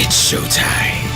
It's showtime.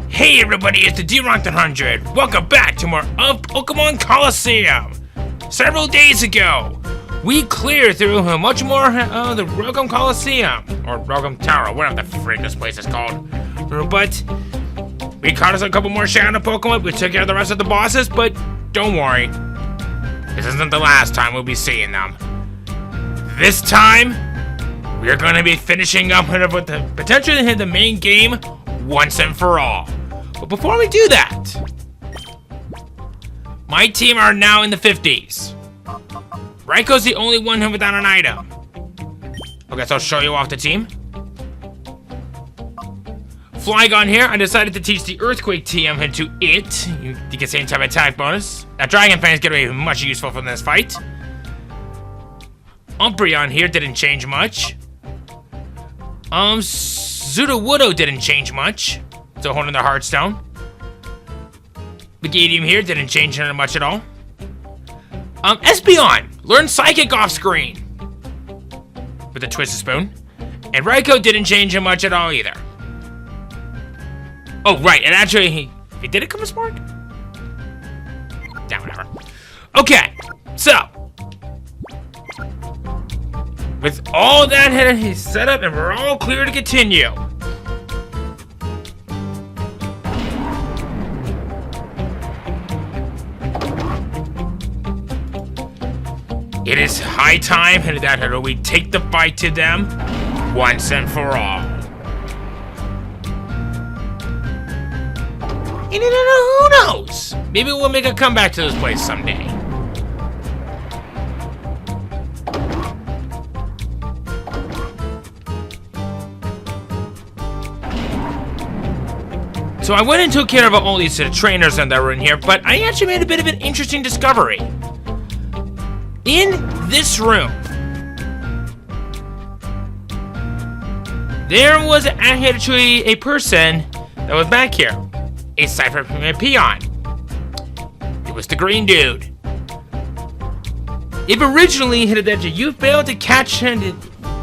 Hey everybody, it's the D-Rock100. Welcome back to more of Pokemon Colosseum. Several days ago, we cleared through much more of the Welcome Colosseum, or Welcome Tower, whatever the frick this place is called. But we caught us a couple more Shadow Pokemon, we took care of the rest of the bosses, but don't worry. This isn't the last time we'll be seeing them. This time, we're going to be finishing up with the potential to hit the main game once and for all. But before we do that, my team are now in the 50s. Raiko's the only one without an item. Okay, so I'll show you off the team. Flygon here, I decided to teach the Earthquake TM into it. You get the same type of attack bonus. Now, Dragon Fang is going to be much useful from this fight. Umbreon here didn't change much. Sudowoodo didn't change much. Still holding the Heartstone. Begadium here didn't change much at all. Espeon learned Psychic off screen with a Twisted Spoon. And Raikou didn't change much at all either. Oh, right, and actually, he did it come a Spark? Yeah, whatever. Okay, so with all that he's set up and we're all clear to continue. It is high time that we take the fight to them once and for all. And who knows? Maybe we'll make a comeback to this place someday. So I went and took care of all these trainers that were in here, but I actually made a bit of an interesting discovery. In this room, there was actually a person that was back here. A Cypher Peon. It was the green dude. If originally that you failed to catch him,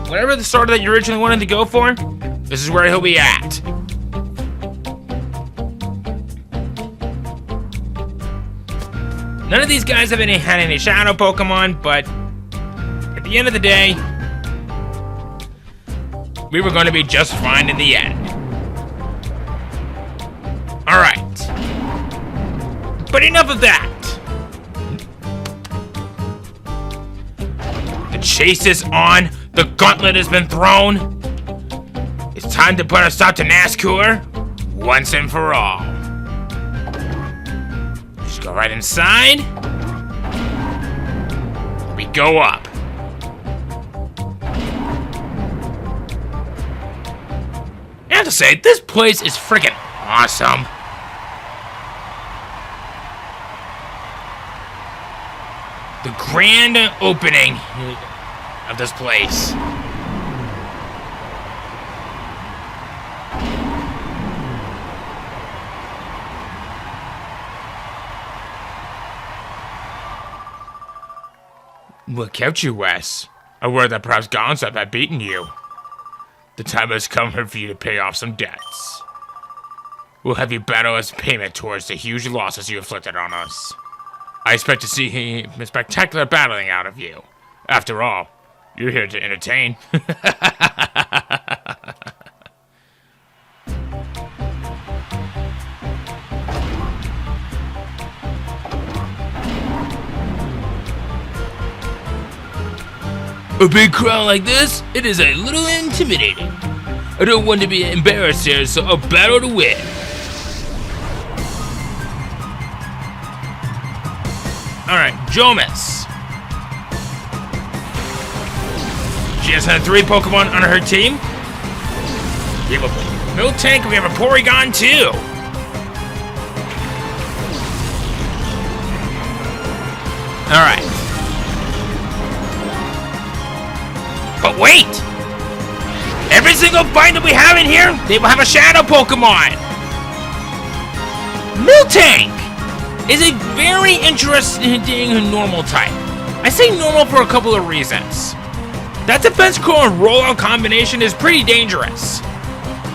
whatever the starter that you originally wanted to go for, this is where he'll be at. None of these guys have had any Shadow Pokemon, but at the end of the day, we were going to be just fine in the end. Alright. But enough of that. The chase is on. The gauntlet has been thrown. It's time to put a stop to Nazgûl once and for all. Just go right inside. We go up. I have to say, this place is freaking awesome. The grand opening of this place. Look out, you Wes. I worry that perhaps Gonzap had beaten you. The time has come for you to pay off some debts. We'll have you battle as payment towards the huge losses you inflicted on us. I expect to see a spectacular battling out of you. After all, you're here to entertain. A big crowd like this, it is a little intimidating. I don't want to be embarrassed here, so I'll battle to win. Alright, Jomas. She has had 3 Pokemon on her team. We have a Miltank, we have a Porygon too. Alright. But wait! Every single fight that we have in here, they will have a Shadow Pokemon! Miltank is a very interesting normal type. I say normal for a couple of reasons. That defense curl and rollout combination is pretty dangerous.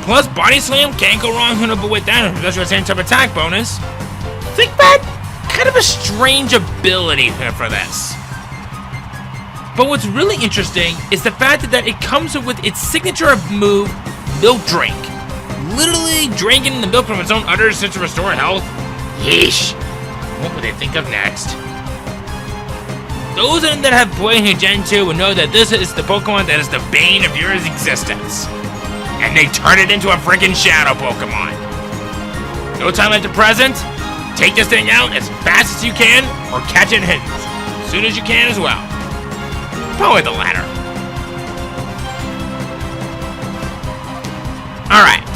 Plus, Body Slam can't go wrong with that, especially with the same type of attack bonus. Think that kind of a strange ability for this. But what's really interesting is the fact that it comes with its signature move, Milk Drink. Literally drinking the milk from its own udders to restore health. Yeesh. What would they think of next? Those that have played Gen 2 will know that this is the Pokemon that is the bane of your existence. And they turn it into a freaking Shadow Pokemon. No time like the present. Take this thing out as fast as you can, or catch it hidden as soon as you can as well. Probably the latter. Alright.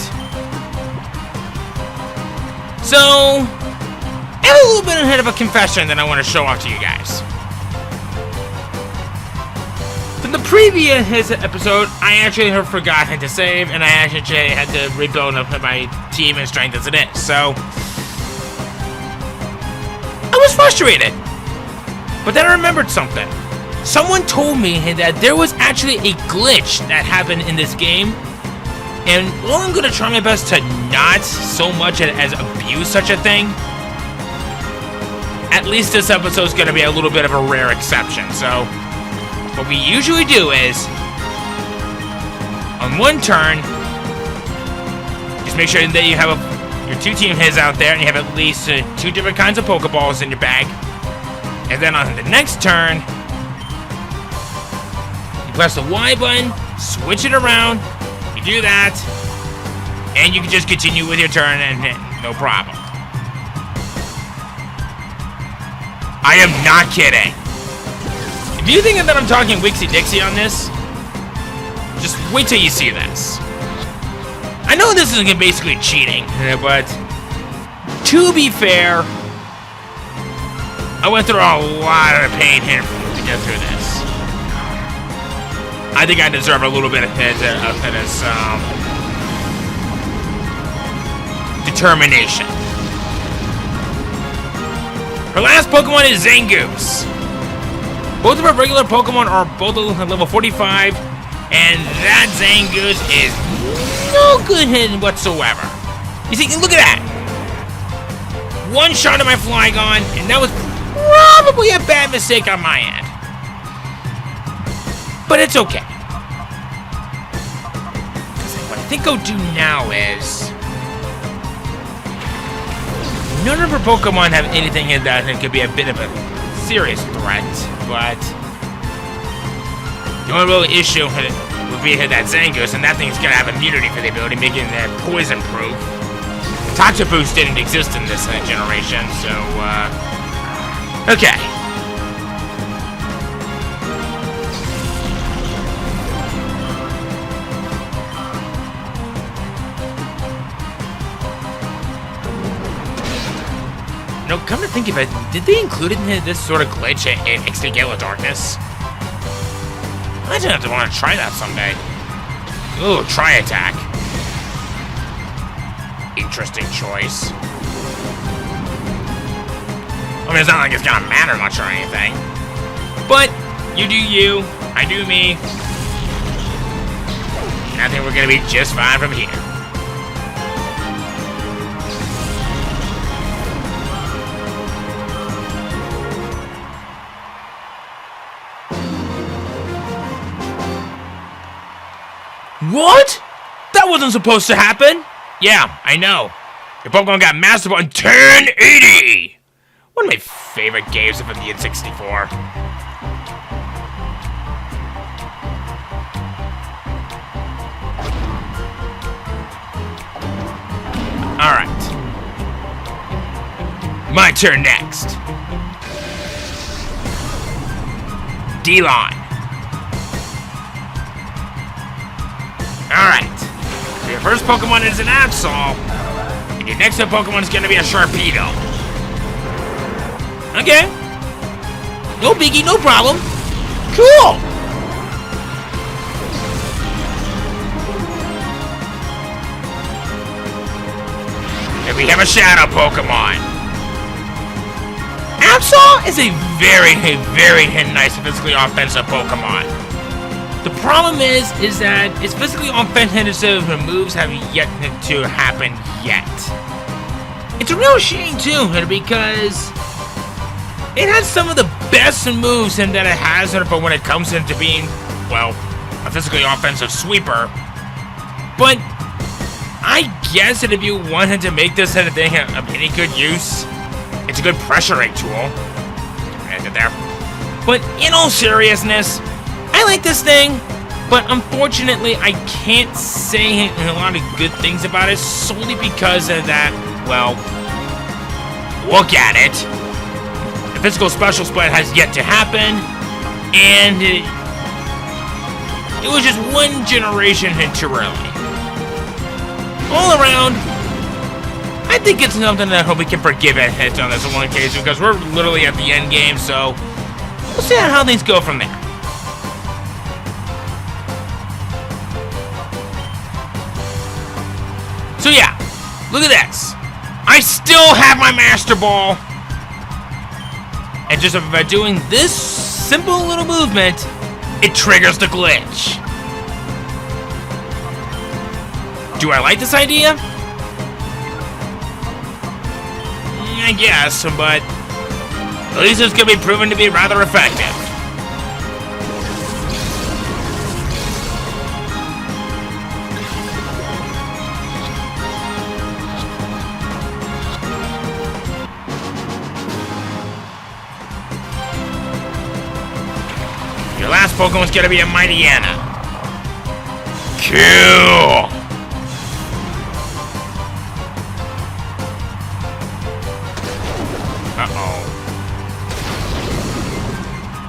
So, I have a little bit ahead of a confession that I want to show off to you guys. From the previous episode, I actually had forgotten to save, and I actually had to rebuild up my team and strength as it is. So, I was frustrated. But then I remembered something. Someone told me that there was actually a glitch that happened in this game. And while I'm going to try my best to not so much as abuse such a thing, at least this episode's going to be a little bit of a rare exception. So, what we usually do is, on one turn, just make sure that you have your 2 team heads out there and you have at least 2 different kinds of Pokeballs in your bag. And then on the next turn, you press the Y button, switch it around, you do that, and you can just continue with your turn and no problem. I am not kidding. If you think that I'm talking Wixie-Dixie on this, just wait till you see this. I know this is basically cheating, but to be fair, I went through a lot of pain here to get through this. I think I deserve a little bit of this determination. Her last Pokemon is Zangoose. Both of our regular Pokemon are both level 45, and that Zangoose is no good hit whatsoever. You see, look at that. One shot of my Flygon, and that was probably a bad mistake on my end. But it's okay. What I think I'll do now is, none of her Pokemon have anything in that could be a bit of a serious threat, but the only real issue would be that Zangoose, and that thing's gonna have immunity for the ability, making that poison proof. Toxic Boost didn't exist in this generation, so okay. No, come to think of it, did they include this sort of glitch in Extinct Gale of Darkness? I just have to want to try that someday. Ooh, Tri Attack. Interesting choice. I mean, it's not like it's gonna matter much or anything. But, you do you, I do me. And I think we're gonna be just fine from here. What? That wasn't supposed to happen. Yeah, I know. Your Pokemon got mastered on 1080. One of my favorite games from the N64. Alright. My turn next. D-line. Alright. So your first Pokemon is an Absol, and your next Pokemon is going to be a Sharpedo. Okay. No biggie, no problem. Cool. And we have a Shadow Pokemon. Absol is a very nice physically offensive Pokemon. The problem is that its physically offensive moves have yet to happen yet. It's a real shame too, because it has some of the best moves that it has, but when it comes into being, well, a physically offensive sweeper. But I guess that if you wanted to make this a thing of any good use, it's a good pressuring tool. Right there. But in all seriousness, I like this thing, but unfortunately I can't say a lot of good things about it solely because of that, well, look at it. The physical special split has yet to happen, and it was just one generation too early. All around, I think it's something that I hope we can forgive it on this one occasion, because we're literally at the end game, so we'll see how things go from there. So yeah, look at this. I still have my Master Ball. And just by doing this simple little movement, it triggers the glitch. Do I like this idea? I guess, but at least it's going to be proven to be rather effective. Your last Pokemon's going to be a Mightyena. Cool!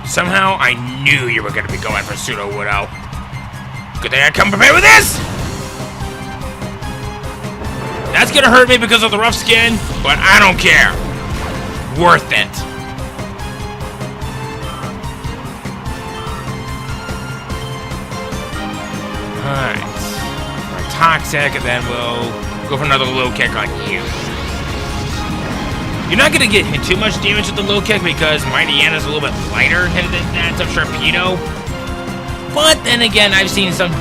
Somehow, I knew you were going to be going for Sudowoodo. Good thing I come prepared with this! That's going to hurt me because of the rough skin, but I don't care. Worth it. Alright. For a Toxic, and then we'll go for another low kick on you. You're not going to get too much damage with the low kick because Mightyena's a little bit lighter than that of Sharpedo. But then again, I've seen some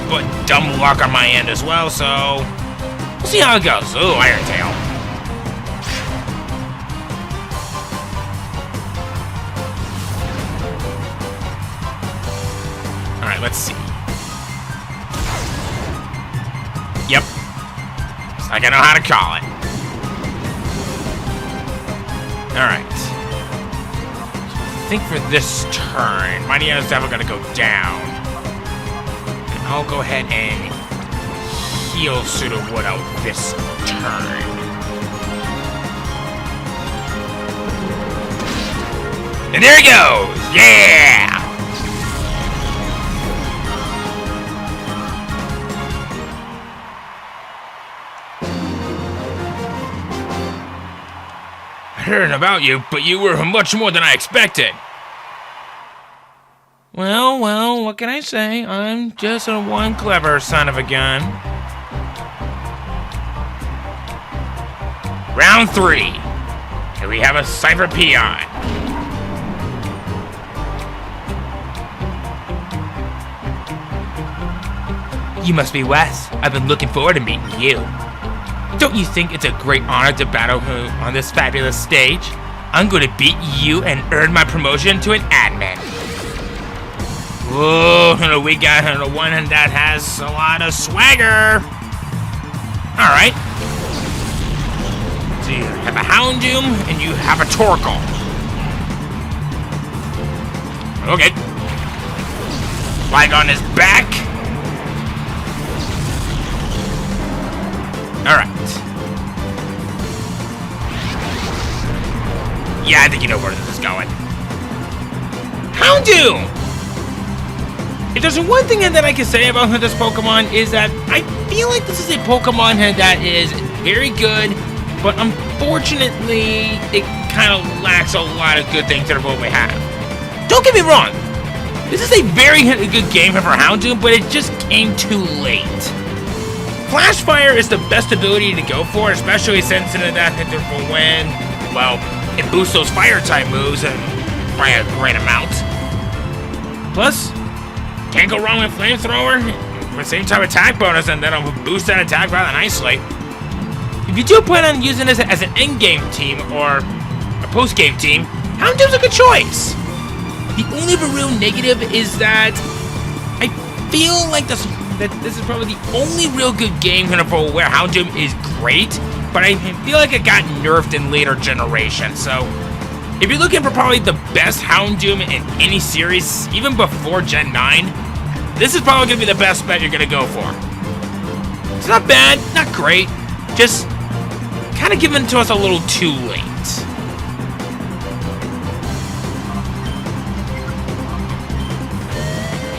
dumb luck on my end as well, so we'll see how it goes. Ooh, Iron Tail. Alright, let's see. Yep. It's like I know how to call it. Alright. I think for this turn, Mightyena's definitely going to go down. And I'll go ahead and heal Sudowoodo this turn. And there he goes! Yeah! I heard about you, but you were much more than I expected. Well, what can I say? I'm just one clever son of a gun. Round 3. Here we have a Cypher Peon. You must be Wes. I've been looking forward to meeting you. Don't you think it's a great honor to battle on this fabulous stage? I'm going to beat you and earn my promotion to an admin. Whoa, we got one that has a lot of swagger. Alright. So you have a Houndoom and you have a Torkoal. Okay. Flygon is back. Alright. Yeah, I think you know where this is going. Houndoom! If there's one thing that I can say about this Pokemon is that I feel like this is a Pokemon that is very good, but unfortunately, it kind of lacks a lot of good things that what we have. Don't get me wrong, this is a very good game for Houndoom, but it just came too late. Flash Fire is the best ability to go for, especially since that when, well, it boosts those Fire-type moves by a great amount. Plus, can't go wrong with Flamethrower for the same type of attack bonus, and that'll boost that attack rather nicely. If you do plan on using this as an endgame team or a post-game team, Houndoom's a good choice. The only real negative is that I feel like this is probably the only real good game for where Houndoom is great, but I feel like it got nerfed in later generations. So if you're looking for probably the best Houndoom in any series, even before Gen 9, this is probably going to be the best bet you're going to go for. It's not bad, not great, just kind of given to us a little too late.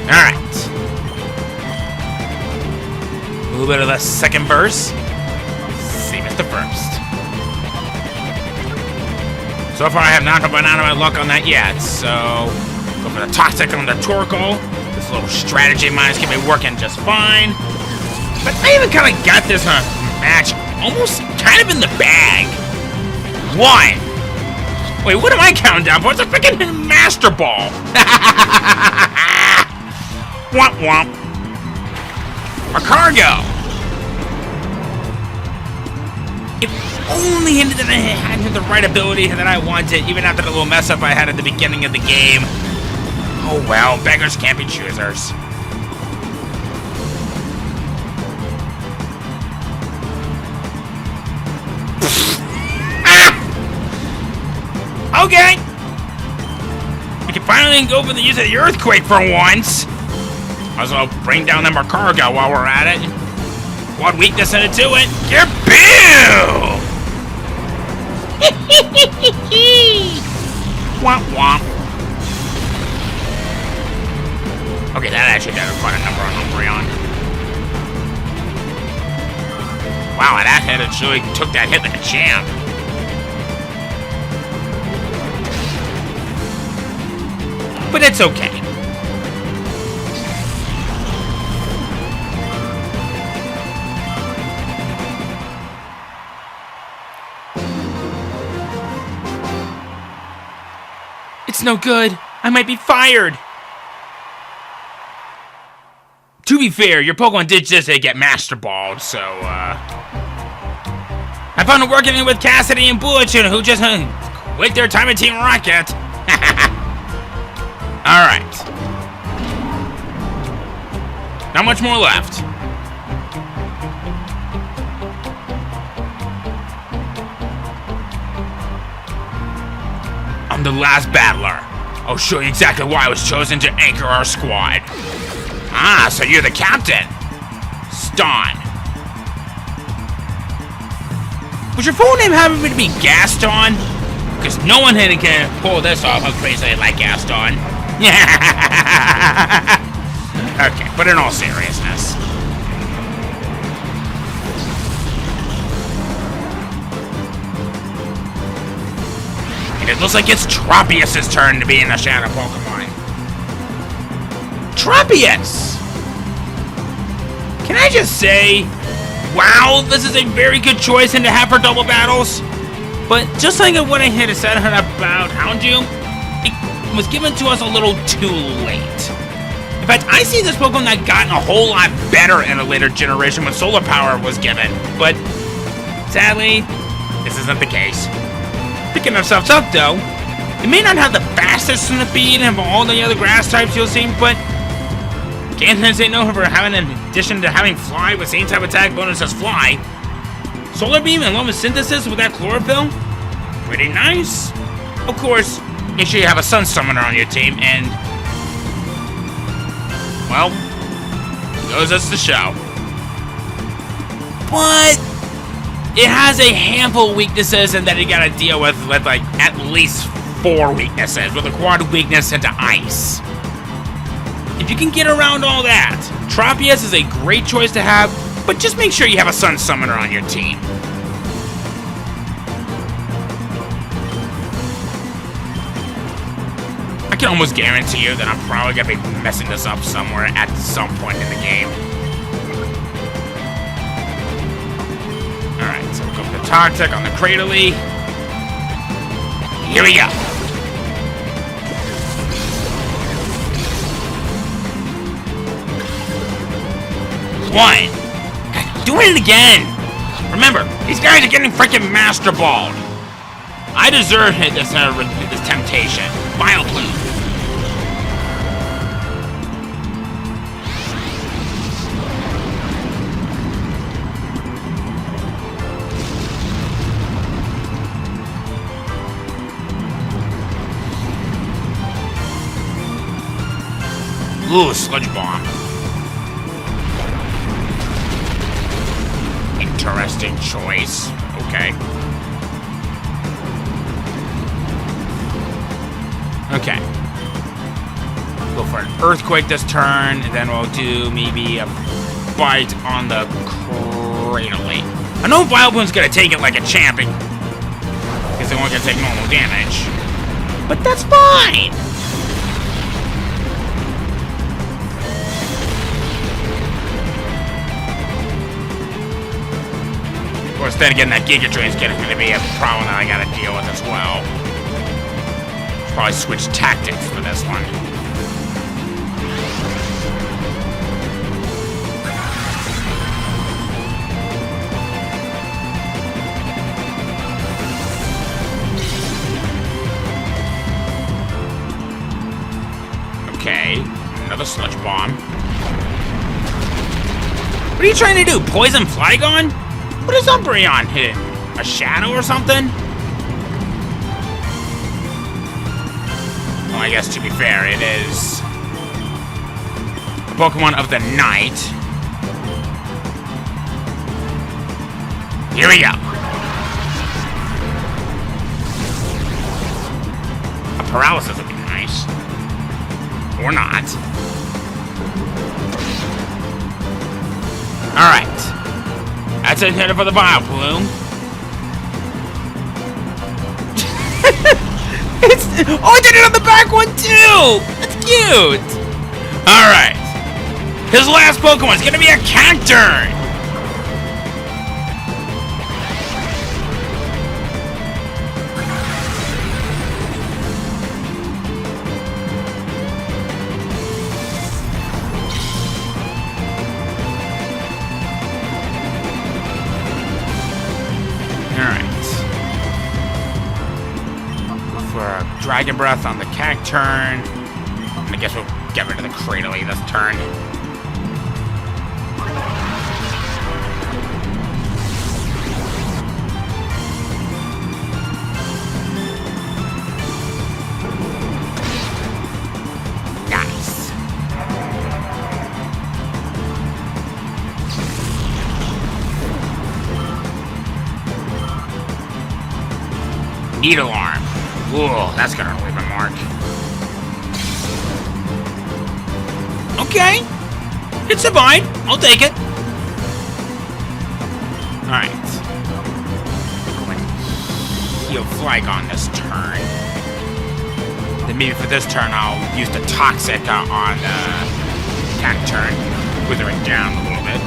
Alright. A little bit of the second verse. Same as the first. So far I have not run out of my luck on that yet, so go for the Toxic on the Torkoal. This little strategy of mine is going to be working just fine. But I even kind of got this match almost kind of in the bag. One. Wait, what am I counting down for? It's a freaking Master Ball. Womp womp. A cargo. If only hinted that I had the right ability that I wanted, even after the little mess up I had at the beginning of the game. Oh well, beggars can't be choosers. Okay. We can finally go for the use of the Earthquake for once. Might as well bring down them cargo while we're at it. One weakness into it. Kaboo! Womp womp. Okay, that actually does quite a number on Umbreon. Wow, that hit actually took that hit like a champ. But it's okay. It's no good. I might be fired. To be fair, your Pokemon did just get Master Balled, so, I found it working with Cassidy and Bulletune, who just quit their time at Team Rocket. Alright. Not much more left. I'm the last battler. I'll show you exactly why I was chosen to anchor our squad. Ah, so you're the captain. Ston. Was your full name having to be Gaston? Because no one can pull this off how crazy I like Gaston. Okay, but in all seriousness. And it looks like it's Tropius' turn to be in the Shadow Pokemon. Tropius! Can I just say, wow, this is a very good choice to have for double battles. But just like what I had said about Houndoom, it was given to us a little too late. In fact, I see this Pokemon that gotten a whole lot better in a later generation when Solar Power was given. But sadly, this isn't the case. Picking ourselves up though, it may not have the fastest speed of all the other grass types you'll see, but can't say no for having, in addition to having Fly with same type of attack bonus as Fly, Solar Beam along with Synthesis with that Chlorophyll, pretty nice. Of course, make sure you have a Sun Summoner on your team, and well, goes us the show. But It has a handful of weaknesses, and then you gotta deal with like at least 4 weaknesses, with a quad weakness into ice. If you can get around all that, Tropius is a great choice to have, but just make sure you have a Sun Summoner on your team. I can almost guarantee you that I'm probably gonna be messing this up somewhere at some point in the game. Alright, so we'll go for the Toxic on the Cradley. Here we go. One. Doing it again. Remember, these guys are getting freaking Master Balled. I deserve this temptation. Vile Plume. Ooh, Sludge Bomb. Interesting choice. Okay. Okay. Go for an Earthquake this turn, and then we'll do maybe a Bite on the Cradley. I know Vileplume's gonna take it like a champ, because they won't gonna take normal damage. But that's fine! Of course, then again, that Giga Drain's gonna be a problem that I gotta deal with as well. Probably switch tactics for this one. Okay, another Sludge Bomb. What are you trying to do? Poison Flygon? What is Umbreon hit? A Shadow or something? Well, I guess to be fair, it is a Pokemon of the night. Here we go. A Paralysis would be nice. Or not. Alright. That's it for the Vileplume. Oh, I did it on the back one too! That's cute! Alright. His last Pokemon's gonna be a Cacturn! Dragon Breath on the Cacturn. And I guess we'll get rid of the Cradley this turn. Nice. Needle Arm. Ooh, that's gonna leave a mark. Okay. It survived. I'll take it. Alright. Heal Flygon this turn. Then maybe for this turn, I'll use the Toxic on Cacturn. Wither it down a little bit.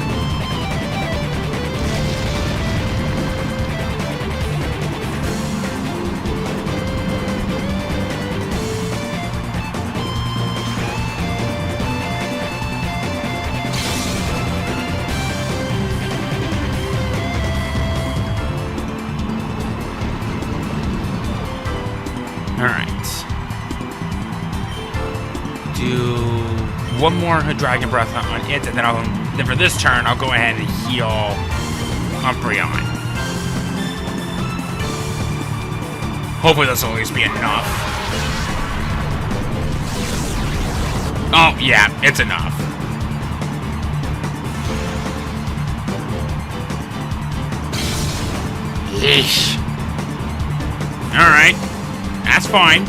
Alright. Do one more Dragon Breath on it, and then for this turn, I'll go ahead and heal Umbreon. Hopefully this will at least be enough. Oh, yeah, it's enough. Yeesh. Alright. That's fine.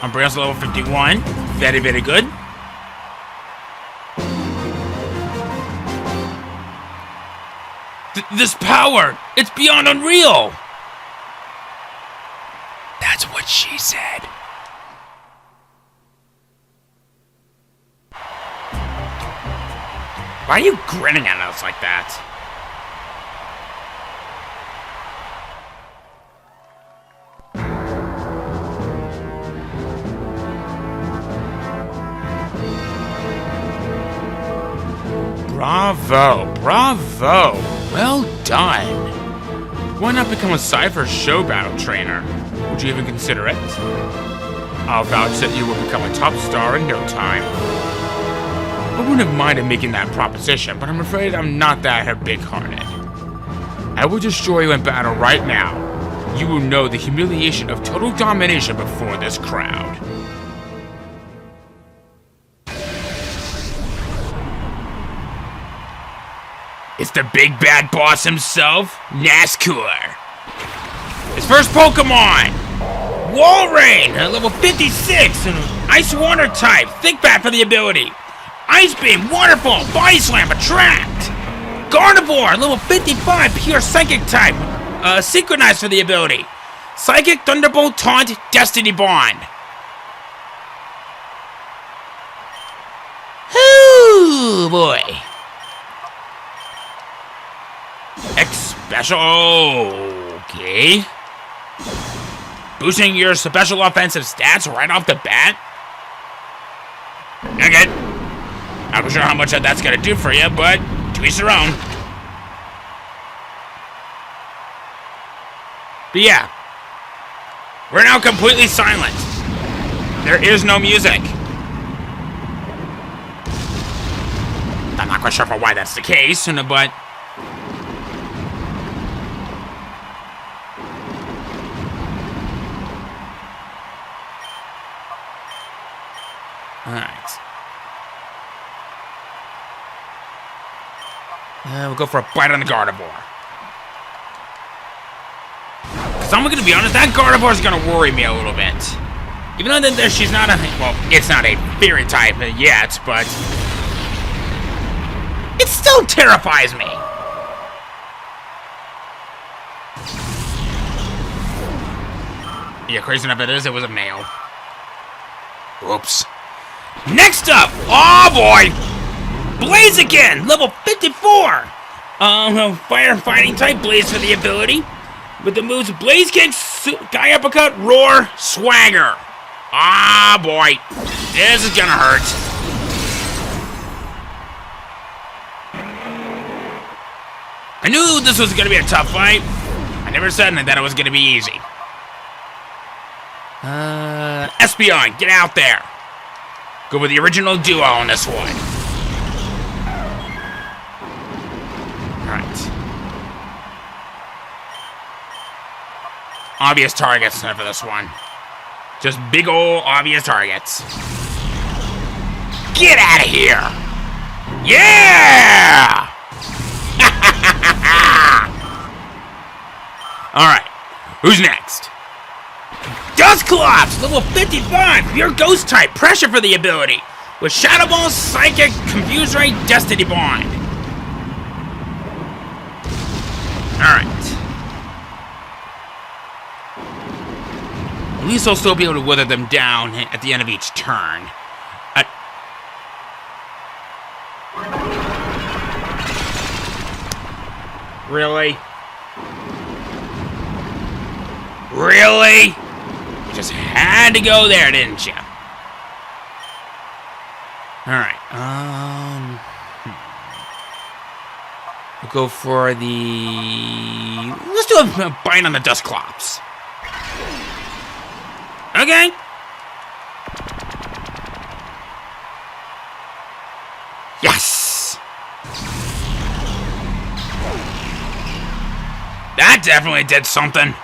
Umbrella's level 51. Very, very good. This power! It's beyond unreal! That's what she said. Why are you grinning at us like that? Bravo, bravo. Well done. Why not become a Cypher show battle trainer? Would you even consider it? I'll vouch that you will become a top star in no time. I wouldn't have minded making that proposition, but I'm afraid I'm not that big-hearted. I will destroy you in battle right now. You will know the humiliation of total domination before this crowd. It's the big bad boss himself, Nazgûl. His first Pokemon! Walrein, level 56, and Ice Water type, Thick Bat for the ability. Ice Beam, Waterfall, Body Slam, Attract. Gardevoir, level 55, Pure Psychic type, Synchronize for the ability. Psychic, Thunderbolt, Taunt, Destiny Bond. Ooh, boy. X Special, okay. Boosting your special offensive stats right off the bat? Okay. Not sure how much that's gonna do for you, but to each their own. But yeah. We're now completely silent. There is no music. I'm not quite sure for why that's the case, but... Alright. We'll go for a bite on the Gardevoir. Because I'm gonna be honest, that Gardevoir's gonna worry me a little bit. Even though that she's not a... Well, it's not a fairy type yet, but... It still terrifies me! Yeah, crazy enough it was a male. Oops. Next up! Oh boy! Blaziken! Level 54! Firefighting type Blaze for the ability. With the moves Blaze Kick, Sky Uppercut, Roar, Swagger. Ah boy. This is gonna hurt. I knew this was gonna be a tough fight. I never said that it was gonna be easy. Espeon, get out there. Go with the original duo on this one. Alright. Obvious targets for this one. Just big ol' obvious targets. Get out of here! Yeah! Alright. Who's next? Dusclops, level 55, pure ghost type, pressure for the ability. With Shadow Ball, Psychic, Confuse Ray, Destiny Bond. Alright. At least I'll still be able to wither them down at the end of each turn. Really? Really? You just had to go there, didn't you? Alright, we'll go for the... Let's do a bite on the Dusclops. Okay. Yes! That definitely did something.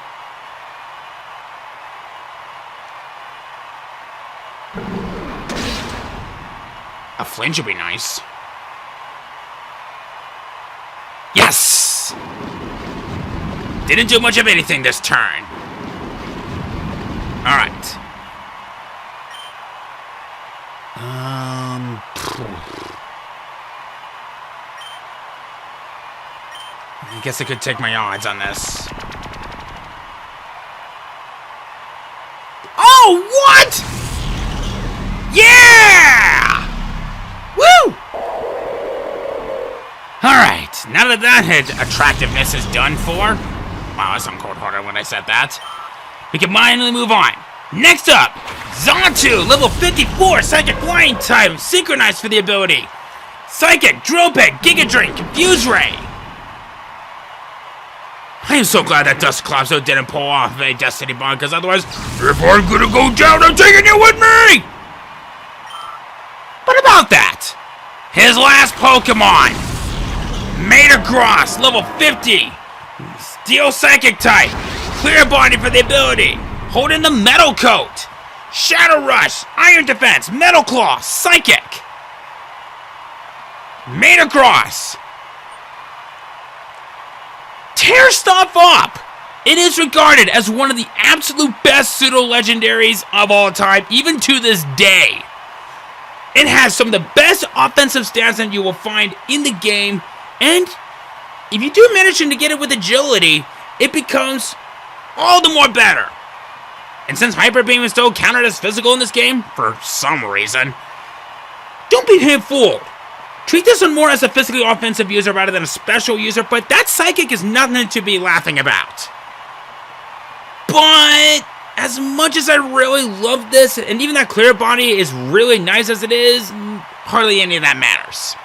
flinch would be nice. Yes! Didn't do much of anything this turn. Alright. I guess I could take my odds on this. Oh, what? Yeah! Woo! Alright, now that attractiveness is done for. Wow, that's cold-hearted when I said that. We can finally move on. Next up, Zontu, level 54, Psychic Flying type, synchronized for the ability. Psychic, Drill Peg, Giga Drain, Confuse Ray. I am so glad that Dust Collapso didn't pull off a Destiny Bond, because otherwise, if I'm gonna go down, I'm taking you with me! What about that? His last Pokemon, Metagross, level 50, Steel Psychic type, Clear Body for the ability, holding the Metal Coat, Shadow Rush, Iron Defense, Metal Claw, Psychic, Metagross. Tear stuff up! It is regarded as one of the absolute best pseudo-legendaries of all time, even to this day. It has some of the best offensive stats that you will find in the game, and if you do manage to get it with agility, it becomes all the more better. And since Hyper Beam is still counted as physical in this game, for some reason, don't be fooled. Treat this one more as a physically offensive user rather than a special user, but that Psychic is nothing to be laughing about. But as much as I really love this, and even that Clear Body is really nice as it is, hardly any of that matters.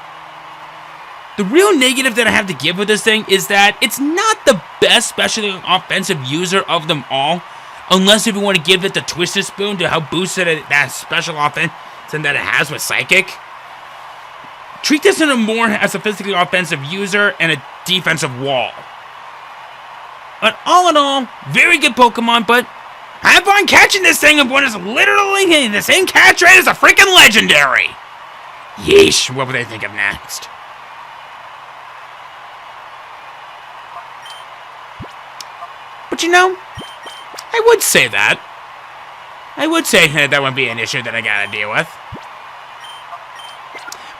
The real negative that I have to give with this thing is that it's not the best specially offensive user of them all, unless if you want to give it the Twisted Spoon to how boosted that special offense that it has with Psychic. Treat this in a more as a physically offensive user and a defensive wall. But all in all, very good Pokemon, but have fun catching this thing of what is literally the same catch rate as a freaking legendary. Yeesh, what would they think of next? But you know, I would say that. I would say that would be an issue that I gotta deal with.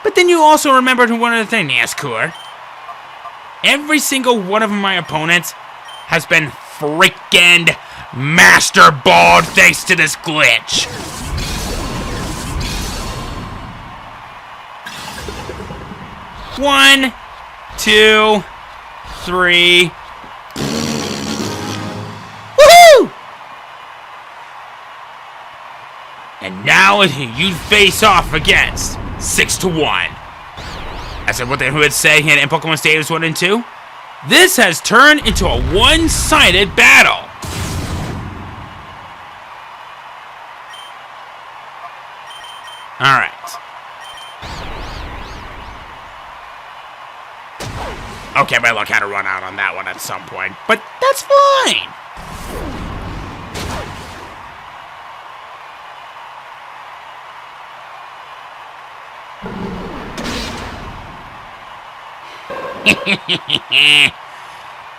But then you also remember one other thing, Nazcur. Every single one of my opponents has been freaking Master Balled thanks to this glitch. One, two, three. Woohoo! And now you face off against 6-1. I said what they would say in Pokemon Stadiums 1 and 2. This has turned into a one-sided battle. Alright. Okay, my luck had to run out on that one at some point, but that's fine.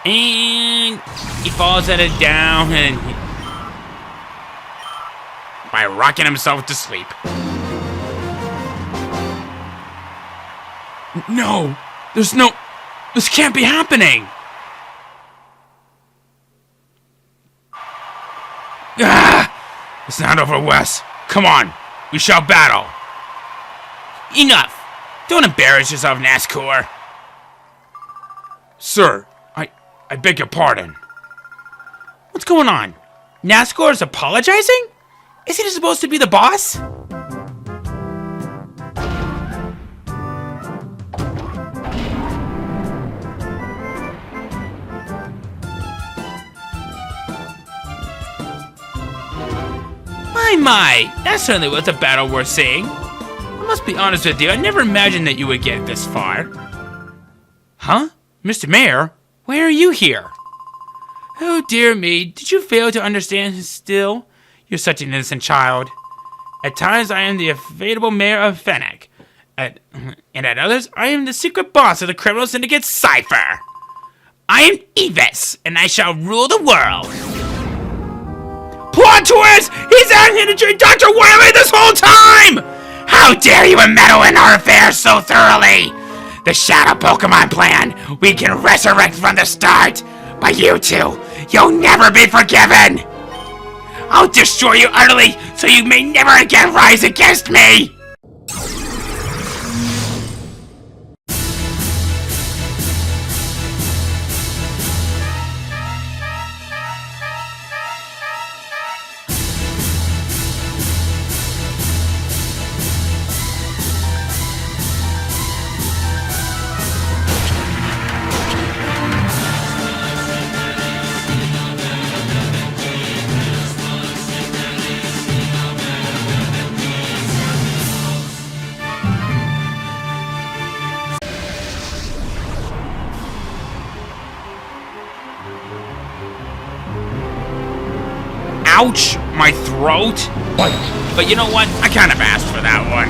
And he falls at it down and by rocking himself to sleep. No, this can't be happening. Ah, it's not over, Wes. Come on, we shall battle. Enough. Don't embarrass yourself, Nazcur. Sir, I beg your pardon. What's going on? Nazcur is apologizing? Isn't he supposed to be the boss? My, that certainly was a battle worth seeing. I must be honest with you, I never imagined that you would get this far. Huh? Mr. Mayor, why are you here? Oh dear me, did you fail to understand still? You're such an innocent child. At times I am the unfadable mayor of Fennec, And at others, I am the secret boss of the criminal syndicate Cypher. I am Evis, and I shall rule the world. Plot twist! He's acting to treat Dr. Wily this whole time! How dare you meddle in our affairs so thoroughly! The Shadow Pokemon plan we can resurrect from the start, but you two, you'll never be forgiven! I'll destroy you utterly so you may never again rise against me! Ouch! My throat? But you know what? I kind of asked for that one.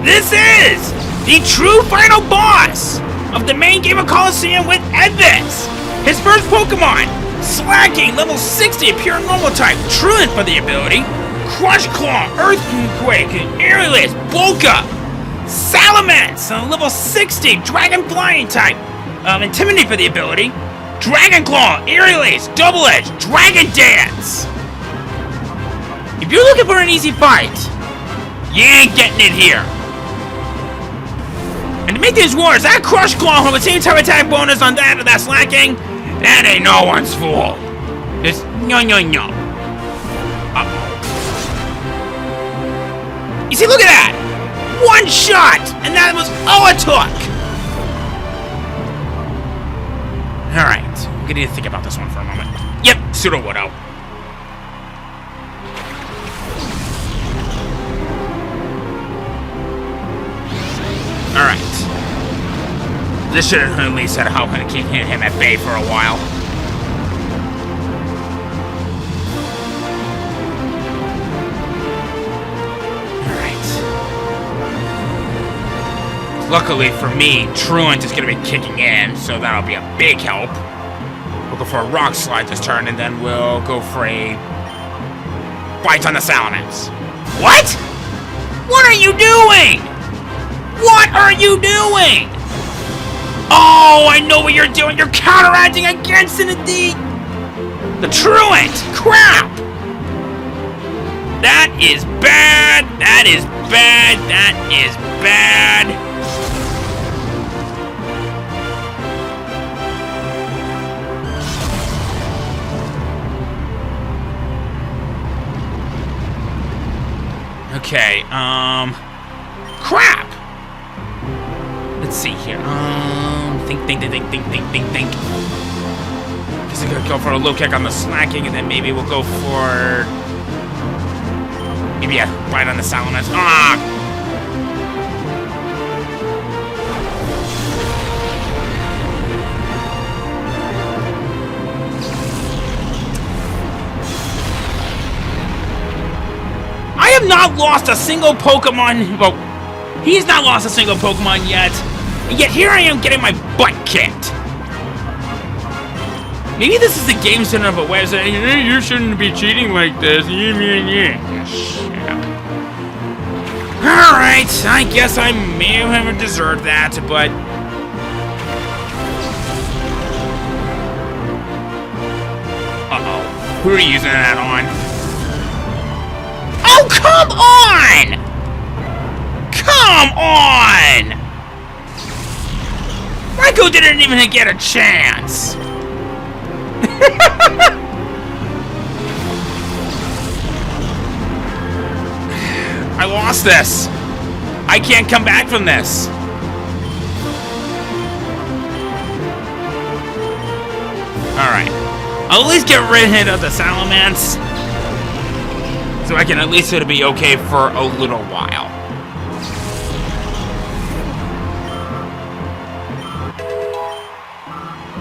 This is the true final boss of the main game of Colosseum with Edvis. His first Pokemon, Slacking, level 60, pure normal type, Truant for the ability, Crush Claw, Earthquake, Airless, Bulk Up, Salamence, level 60, Dragon Flying type, Intimidate for the ability, Dragon Claw, Airless, Double Edge, Dragon Dance. If you're looking for an easy fight, you ain't getting it here. And to make things worse, that Crush Claw with the same type attack bonus on that Slacking, that ain't no one's fool. Just no. You see, look at that! One shot, and that was all it took. All right, I'm gonna need to think about this one for a moment. Yep, Pseudo Widow. Alright. This should have at least said how I'm going to keep him at bay for a while. Alright. Luckily for me, Truant is going to be kicking in, so that'll be a big help. We'll go for a Rock Slide this turn, and then we'll go for a Fight on the Salamence. What? What are you doing? What are you doing? Oh, I know what you're doing. You're counteracting against the Truant. Crap. That is bad. That is bad. That is bad. Okay, crap. Let's see here. Think. Guess I'm gonna go for a low kick on the Slacking, and then maybe we'll go for maybe a Bite on the Salamence. I have not lost a single Pokemon. Well, he's not lost a single Pokemon yet. Yet here I am getting my butt kicked. Maybe this is the game center of a way of saying, hey, you shouldn't be cheating like this. Alright, I guess I may have deserved that, but... Uh-oh. Who are you using that on? Oh, come on! Come on! Michael didn't even get a chance. I lost this. I can't come back from this. Alright. I'll at least get rid of the Salamence, so I can at least it'll be okay for a little while.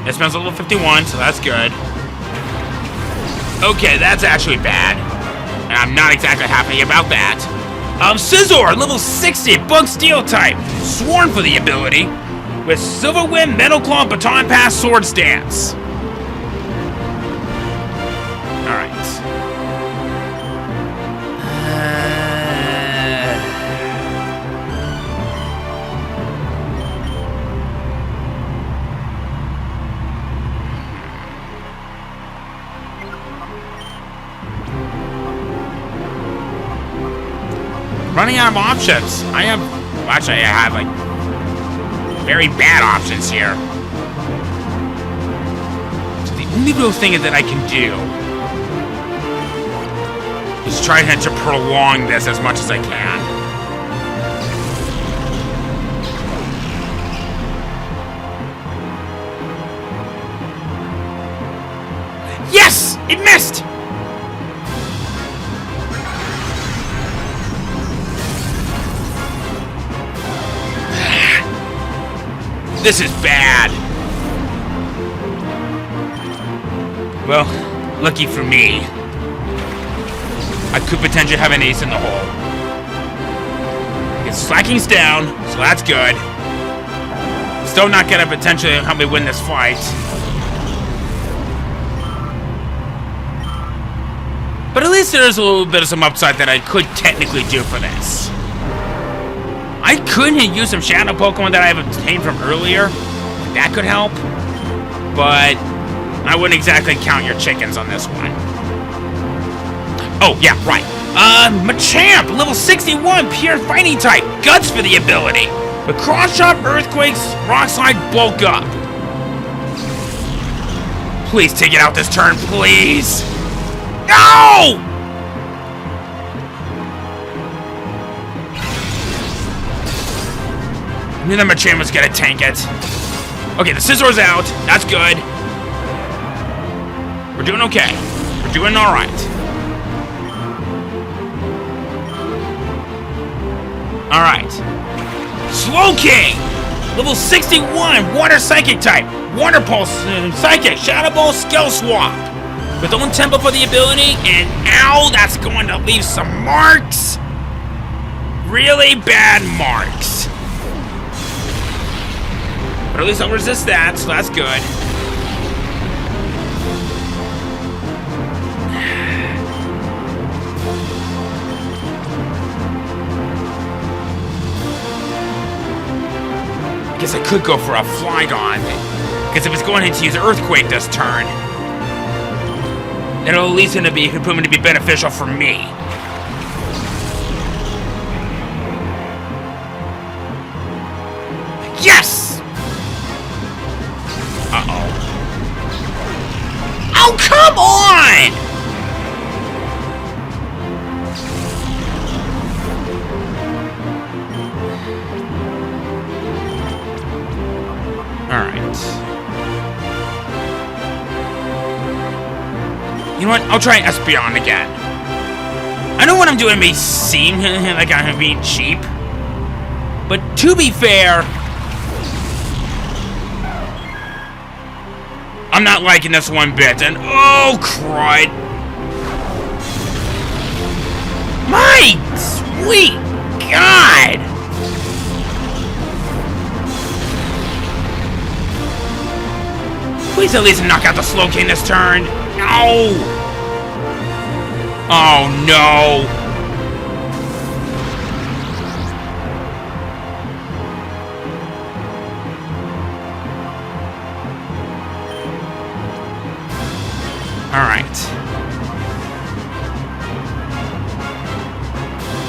It spends level 51, so that's good. Okay, that's actually bad. And I'm not exactly happy about that. Scizor, level 60, Bug Steel type. Sworn for the ability. With Silver Wind, Metal Claw, Baton Pass, Sword Stance. Alright. Running out of options. Actually, I have like very bad options here. So the only real thing that I can do is try to prolong this as much as I can. Yes! It missed! This is bad. Well, lucky for me, I could potentially have an ace in the hole. It's slacking's down, so that's good. Still not gonna potentially help me win this fight. But at least there's a little bit of some upside that I could technically do for this. I could use some shadow Pokemon that I have obtained from earlier. That could help. But I wouldn't exactly count your chickens on this one. Oh, yeah, right. Machamp, level 61, pure fighting type. Guts for the ability. With Cross Chop, Earthquakes, Rock Slide, Bulk Up. Please take it out this turn, please. No! I knew that Machamp was gonna tank it. Okay, the Scissor's out. That's good. We're doing okay. We're doing alright. Alright. Slowking! Level 61, Water Psychic type. Water Pulse, Psychic, Shadow Ball, Skill Swap. With own tempo for the ability, and ow, that's going to leave some marks. Really bad marks. But at least I'll resist that, so that's good. I guess I could go for a Flygon, because if it's going to use Earthquake this turn, it'll at least going to be beneficial for me. Yes! Uh-oh. Oh, come on! Alright. You know what? I'll try Espeon again. I know what I'm doing may seem like I'm being cheap, but to be fair, I'm not liking this one bit, and oh, crud. My sweet God! Please at least knock out the Slowking this turn. No! Oh, no. Alright.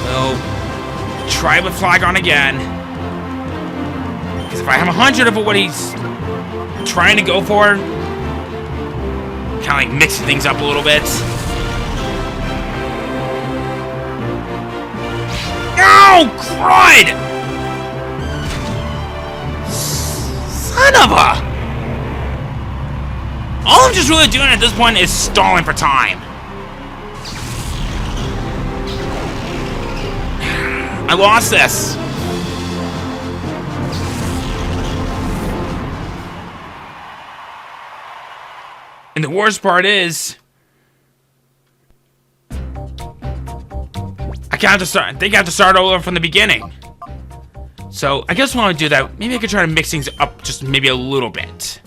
We'll try with Flygon again. Because if I have 100 of what he's trying to go for, kind of like mixing things up a little bit. Oh, crud! Son of a... All I'm just really doing at this point is stalling for time. I lost this. And the worst part is, I I think I have to start all over from the beginning. So I guess when I do that, maybe I could try to mix things up just maybe a little bit.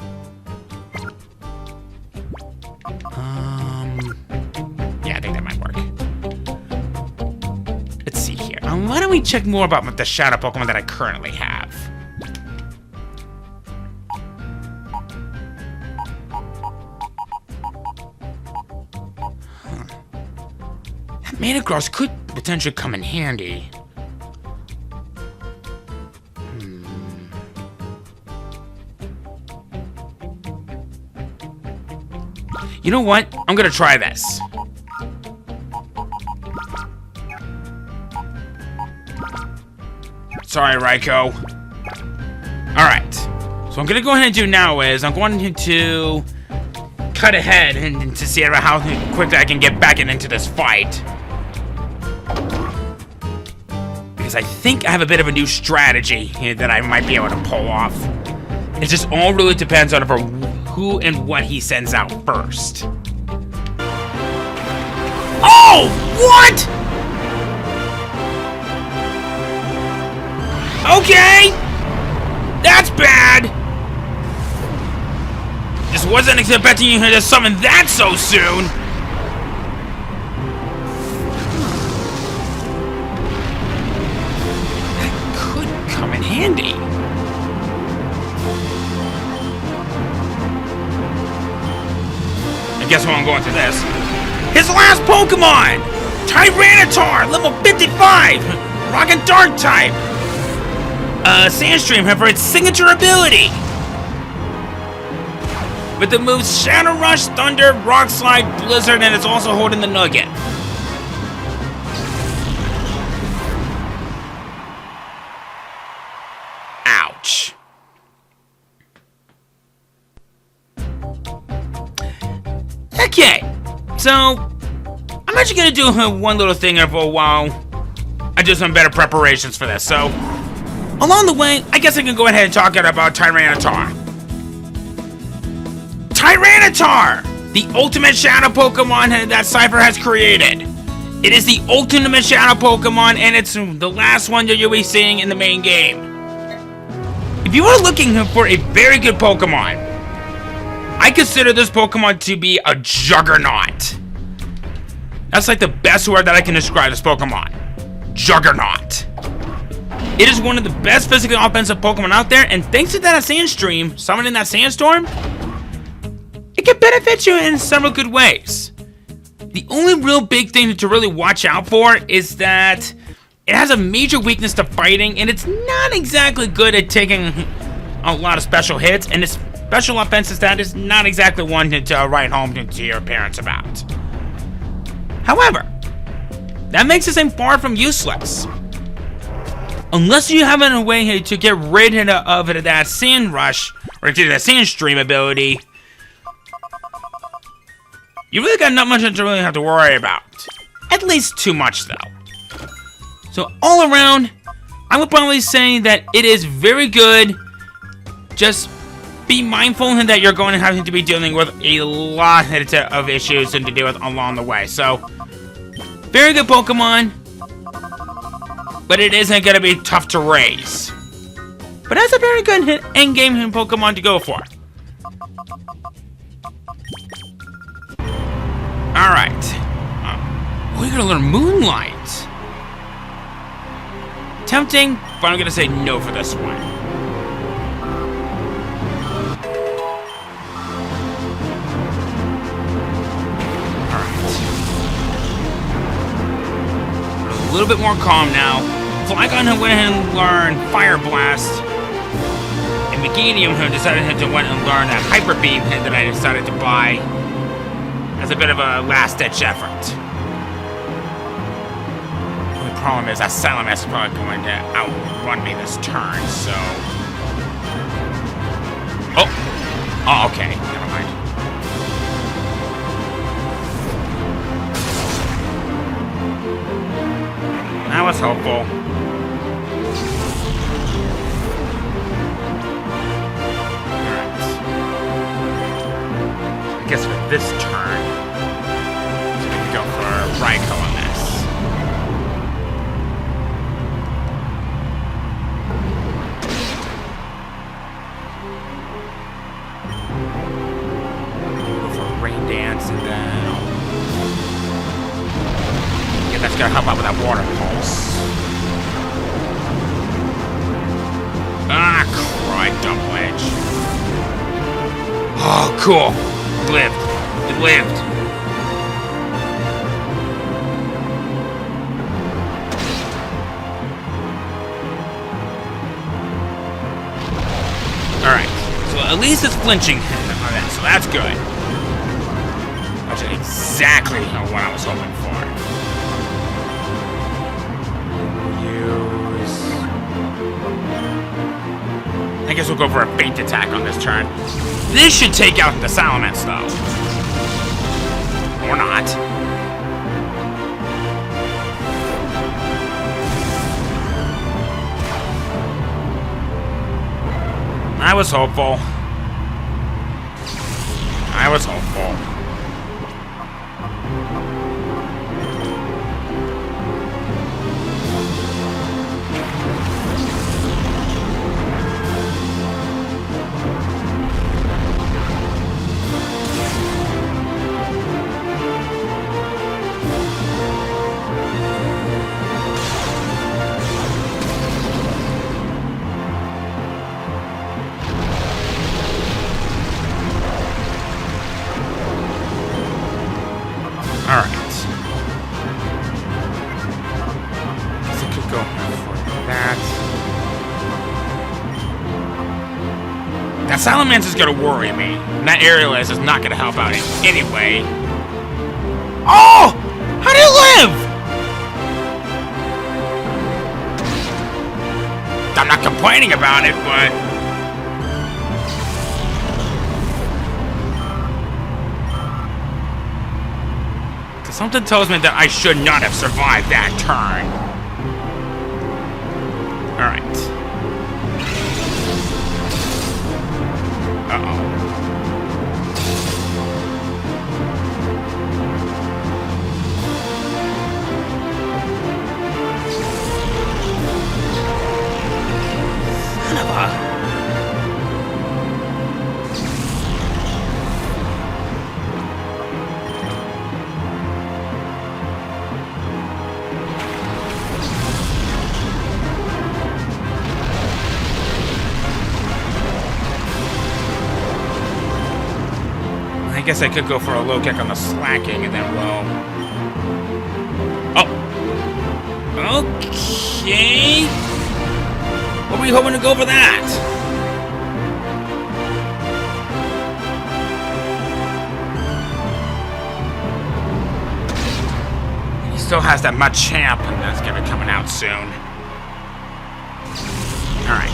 Yeah, I think that might work. Let's see here. Why don't we check more about the shadow Pokemon that I currently have? That Metagross could potentially come in handy. You know what? I'm gonna try this. Sorry, Raikou. Alright. So what I'm gonna go ahead and do now is I'm going to cut ahead and to see how quickly I can get back into this fight. Because I think I have a bit of a new strategy that I might be able to pull off. It just all really depends on who and what he sends out first. Oh! What?! Okay! That's bad! Just wasn't expecting you to summon that so soon! That could come in handy. Guess what I'm going through this. His last Pokemon! Tyranitar, level 55! Rock and Dark type! Sandstream for its signature ability! With the moves Shadow Rush, Thunder, Rock Slide, Blizzard, and it's also holding the Nugget. Ouch. Okay, so I'm actually gonna do one little thing for a while. I do some better preparations for this. So along the way, I guess I can go ahead and talk about Tyranitar. Tyranitar, the ultimate shadow Pokemon that Cypher has created. It is the ultimate shadow Pokemon, and it's the last one that you'll be seeing in the main game. If you are looking for a very good Pokemon, I consider this Pokemon to be a juggernaut. That's like the best word that I can describe this Pokemon. Juggernaut. It is one of the best physical offensive Pokemon out there, and thanks to that Sandstream, summoning that Sandstorm, it can benefit you in several good ways. The only real big thing to really watch out for is that it has a major weakness to fighting, and it's not exactly good at taking a lot of special hits, and its special offensive stat is not exactly one to write home to your parents about. However, that makes this thing far from useless. Unless you have a way to get rid of that Sand Rush, or to that Sandstream ability, you really got not much to really have to worry about. At least too much, though. So all around, I would probably say that it is very good. Just be mindful that you're going to have to be dealing with a lot of issues and to deal with along the way. So, very good Pokemon, but it isn't going to be tough to raise. But that's a very good endgame Pokemon to go for. Alright. We're going to learn Moonlight. Tempting, but I'm going to say no for this one. A little bit more calm now. Flygon went ahead and learned Fire Blast. And Meganium decided to went and learn that Hyper Beam that I decided to buy as a bit of a last-ditch effort. The only problem is that Salamence is probably going to outrun me this turn, so... Oh, okay. Never mind. That was helpful. Alright. I guess for this turn, I'm going to go for Raikou on this. Go for a rain dance and then... Yeah, that's gonna help out with that water pulse. Ah, crud, double edge. Oh, cool. It lived. It lived. Alright, so at least it's flinching on that, so that's good. That's exactly what I was hoping for. I guess we'll go for a feint attack on this turn. This should take out the Salamence, though. Or not. I was hopeful. I was hopeful. Alright. Guess I could go for that. That Salamence is gonna worry me. And that Aerialize is not gonna help out anyway. Oh! How do you live? I'm not complaining about it, but... something tells me that I should not have survived that turn. Alright. Uh-oh. Son of a... I guess I could go for a low kick on the slacking and then low. Oh! Okay! What were you hoping to go for that? He still has that Machamp, and that's gonna be coming out soon. Alright.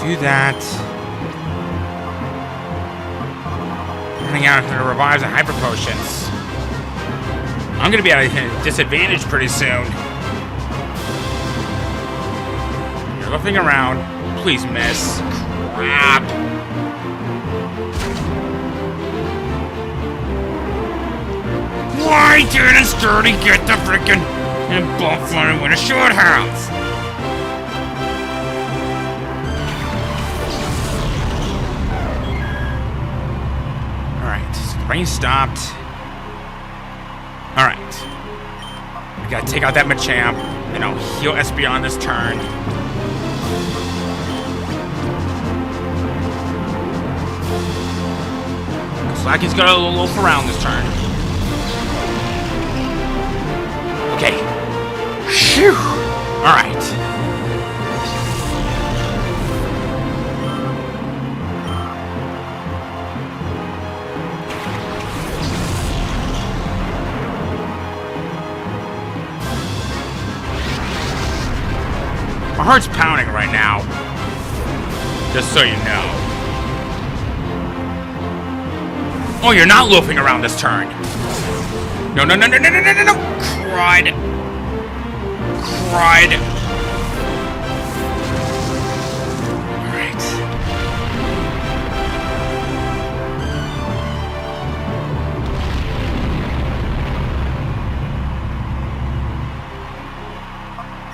Do that. Running out of the revives and hyper potions. I'm gonna be at a disadvantage pretty soon. You're looking around. Please miss. Crap. Why didn't Sturdy get the frickin' buff running with a short house? Rain stopped. Alright. We gotta take out that Machamp. Then I'll heal SB on this turn. Slacky's got a little loaf around this turn. Okay. Phew! Alright. My heart's pounding right now. Just so you know. Oh, you're not loafing around this turn. No, no, no, no, no, no, no, no, no! Crud! Crud! Alright.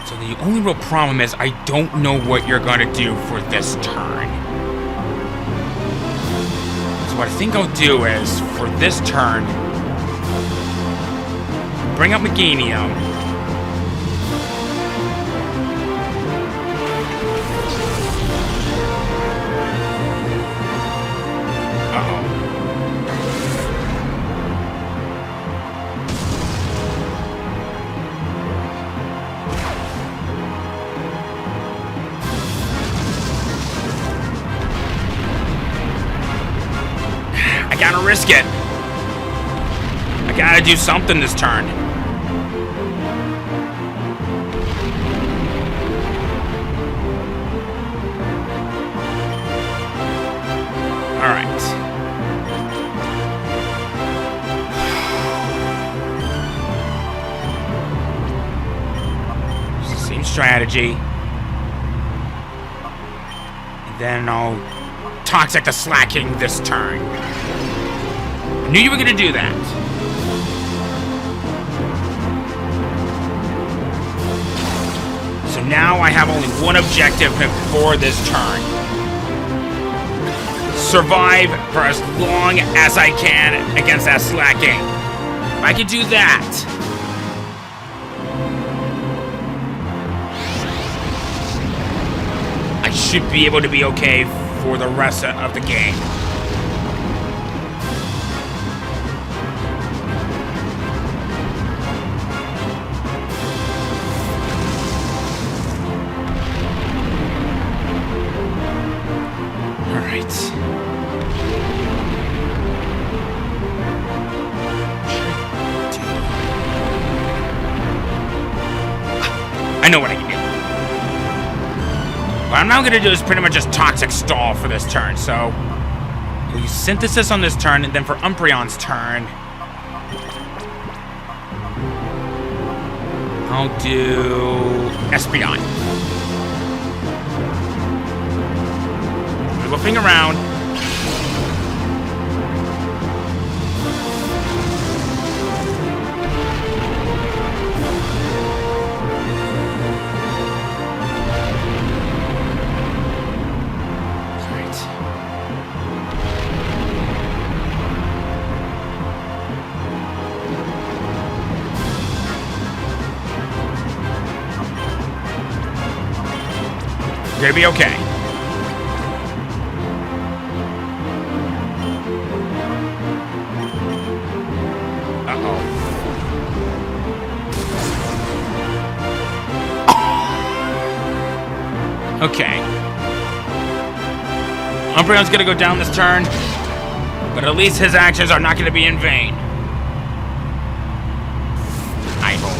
So the only real problem is I don't know what you're gonna do for this turn. So what I think I'll do is, for this turn, bring up Meganium. Uh-oh. I gotta risk it. I gotta do something this turn. Alright. Same strategy. And then I'll Toxic the Slacking this turn. I knew you were gonna do that. So now I have only one objective for this turn. Survive for as long as I can against that slacking. If I can do that, I should be able to be okay for the rest of the game. I know what I can do. What I'm now going to do is pretty much just Toxic Stall for this turn. So, we'll use Synthesis on this turn, and then for Umbreon's turn, I'll do Espeon. Whipping around. Gonna be okay. Uh-oh. Okay. Umbreon's gonna go down this turn, but at least his actions are not gonna be in vain. I hope.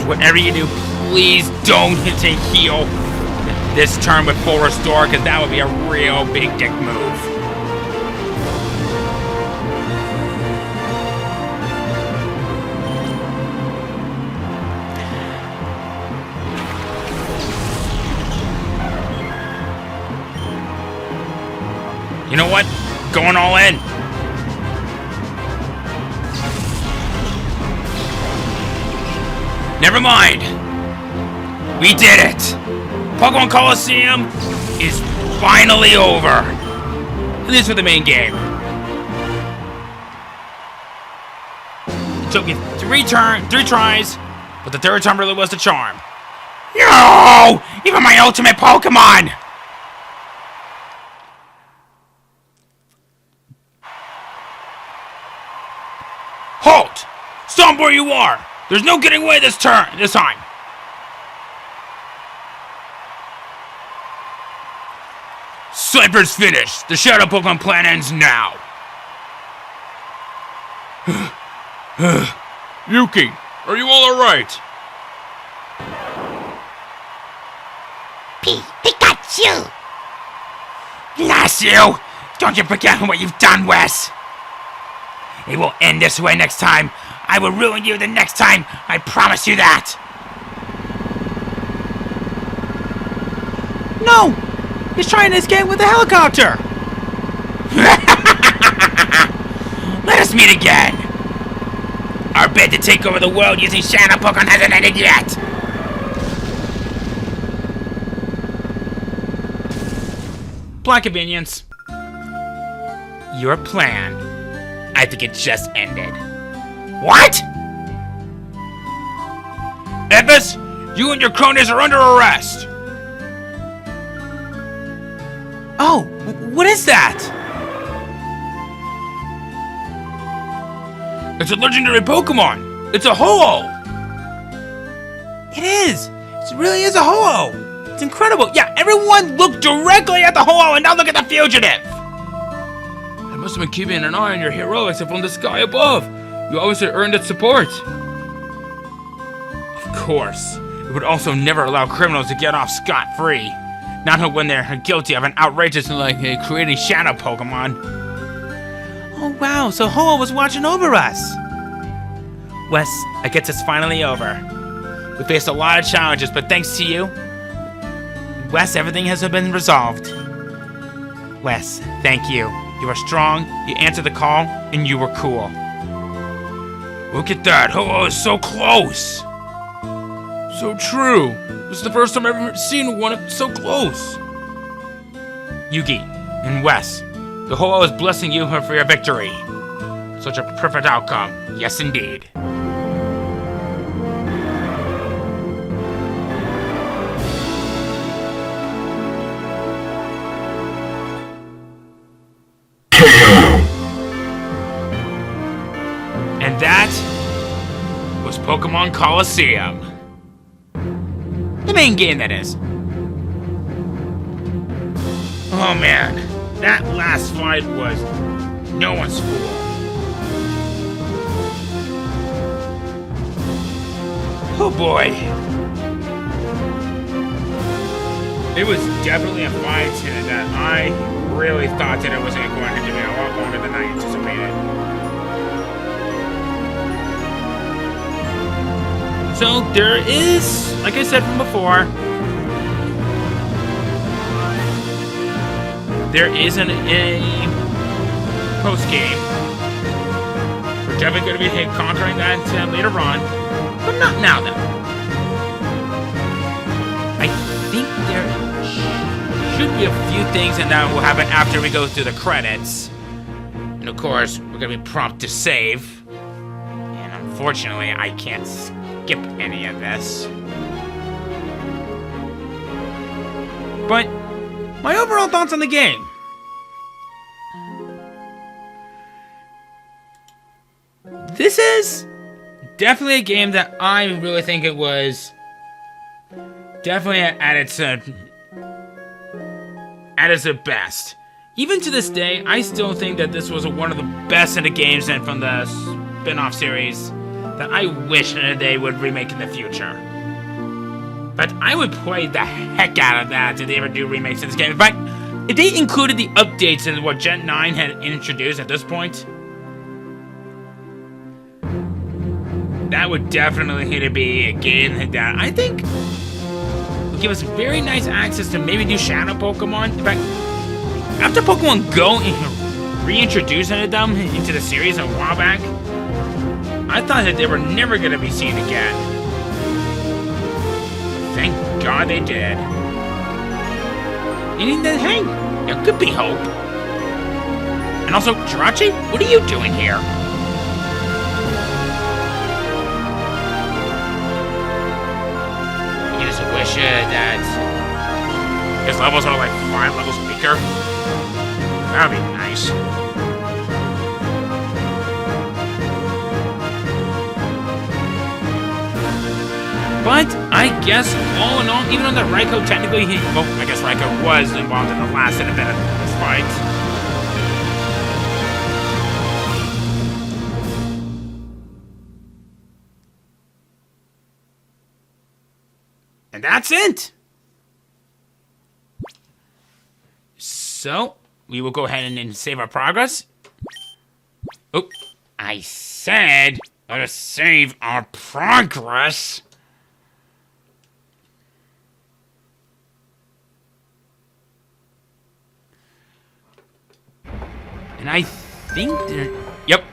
Whatever you do, please don't hit to heal this turn with full restore, because that would be a real big dick move. You know what? Going all in. Never mind. We did it. Pokemon Colosseum is finally over. At least for the main game. It took me three tries, but the third time really was the charm. No! Even my ultimate Pokemon! Halt! Stop where you are! There's no getting away this time. Sniper's finished. The Shadow Pokemon plan ends now. Yuki, are you all alright? He got you! Blast you! Don't you forget what you've done, Wes! It will end this way next time. I will ruin you the next time. I promise you that. No! He's trying to escape with the helicopter! Let us meet again. Our bid to take over the world using Shadow Pokemon hasn't ended yet. Plot convenience. Your plan, I think it just ended. What? Evis, you and your cronies are under arrest. Oh, what is that? It's a legendary Pokemon. It's a Ho-Oh. It is! It really is a Ho-Oh! It's incredible! Yeah, everyone look directly at the Ho-Oh and now look at the fugitive. I must have been keeping an eye on your heroics from the sky above. You obviously earned its support. Of course. It would also never allow criminals to get off scot-free. Not when they're guilty of an outrageous creating shadow Pokemon. Oh wow, so Ho-Oh was watching over us! Wes, I guess it's finally over. We faced a lot of challenges, but thanks to you, Wes, everything has been resolved. Wes, thank you. You were strong, you answered the call, and you were cool. Look at that, Ho-Oh is so close! So true. This is the first time I've ever seen one so close. Yugi and Wes, the Ho-Oh is blessing you for your victory. Such a perfect outcome. Yes, indeed. And that was Pokemon Colosseum. The main game, that is. Oh man, that last fight was no one's fool. Oh boy. It was definitely a fight that I really thought that it was going to be a lot longer than I anticipated. So there is, like I said from before, there isn't a post game. We're definitely going to be conquering that later on, but not now though. I think there should be a few things and that will happen after we go through the credits. And of course, we're going to be prompt to save. And unfortunately, I can't skip any of this. But my overall thoughts on the game. This is definitely a game that I really think it was definitely at its best. Even to this day, I still think that this was one of the best in the games and from the spin-off series that I wish they would remake in the future. But I would play the heck out of that if they ever do remakes in this game. In fact, if they included the updates in what Gen 9 had introduced at this point, that would definitely be a game that I think would give us very nice access to maybe new Shadow Pokemon. In fact, after Pokemon Go reintroduced them into the series a while back, I thought that they were never going to be seen again. Thank God they did. Meaning that, hey, there could be hope. And also, Jirachi, what are you doing here? You just wish that his levels are like 5 levels weaker. That would be nice. But I guess all in all, even though that Raikou technically, I guess Raikou was involved in the last bit of this fight. And that's it. So, we will go ahead and then save our progress. Oh, I said, let us save our progress. And I think there... Yep.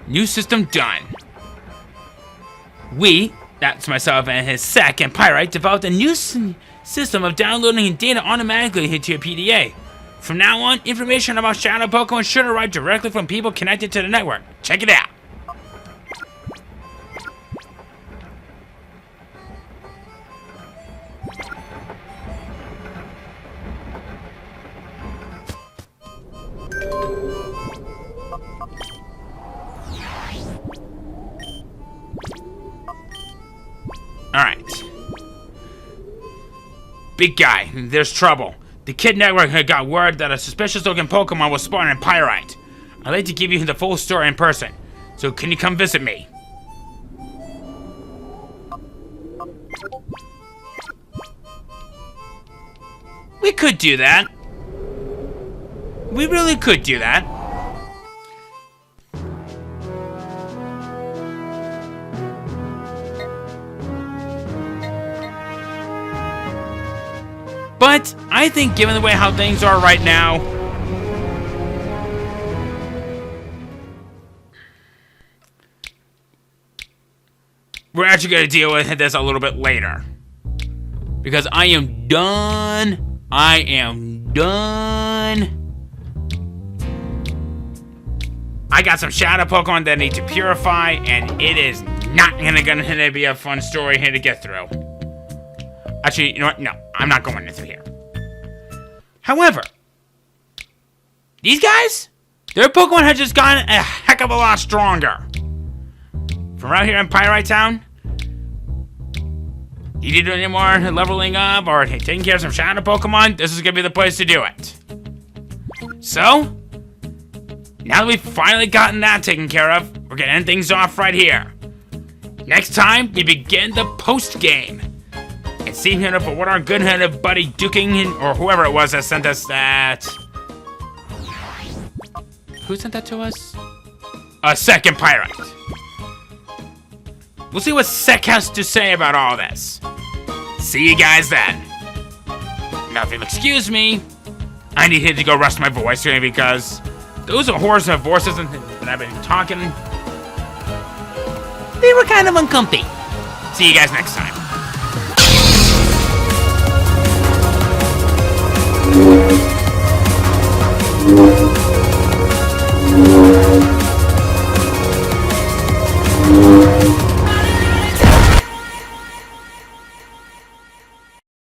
New system done. We, that's myself and his sec and Pyrite, developed a new system of downloading data automatically into your PDA. From now on, information about Shadow Pokemon should arrive directly from people connected to the network. Check it out. Alright. Big guy, there's trouble. The Kid Network had got word that a suspicious-looking Pokemon was spawned in Pyrite. I'd like to give you the full story in person, so can you come visit me? We could do that. We really could do that. But I think given the way how things are right now, we're actually going to deal with this a little bit later. Because I am done. I am done. I got some Shadow Pokemon that I need to purify, and it is not gonna be a fun story here to get through. Actually, you know what? No, I'm not going through here. However, these guys, their Pokemon have just gotten a heck of a lot stronger. From out here in Pyrite Town, you need to do any more leveling up or taking care of some Shadow Pokemon, this is gonna be the place to do it. So, now that we've finally gotten that taken care of, we're gonna end things off right here. Next time, we begin the post-game. And see here for what our good-headed buddy Duking, or whoever it was that sent us that... Who sent that to us? A second Pyrite. We'll see what Sek has to say about all this. See you guys then. Now, if you'll excuse me, I need to go rest my voice here because those are horrors of voices that I've been talking. They were kind of uncomfy. See you guys next time.